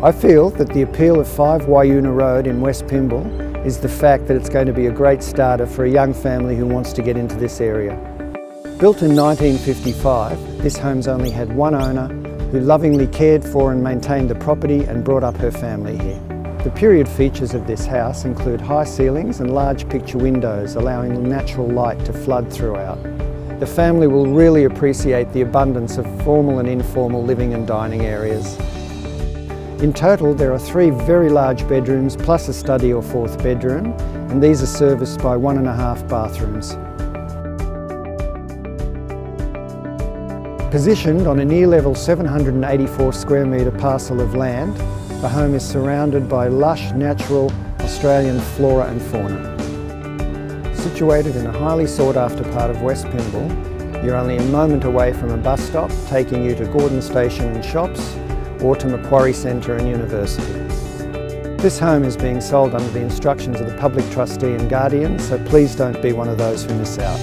I feel that the appeal of 5 Waiuna Road in West Pymble is the fact that it's going to be a great starter for a young family who wants to get into this area. Built in 1955, this home's only had one owner who lovingly cared for and maintained the property and brought up her family here. The period features of this house include high ceilings and large picture windows allowing natural light to flood throughout. The family will really appreciate the abundance of formal and informal living and dining areas. In total, there are 3 very large bedrooms plus a study or 4th bedroom, and these are serviced by 1.5 bathrooms. Positioned on a near-level 784 square metre parcel of land, the home is surrounded by lush, natural Australian flora and fauna. Situated in a highly sought-after part of West Pymble, you're only a moment away from a bus stop taking you to Gordon Station and shops, or to Macquarie Centre and University. This home is being sold under the instructions of the Public Trustee and Guardian, so please don't be one of those who miss out.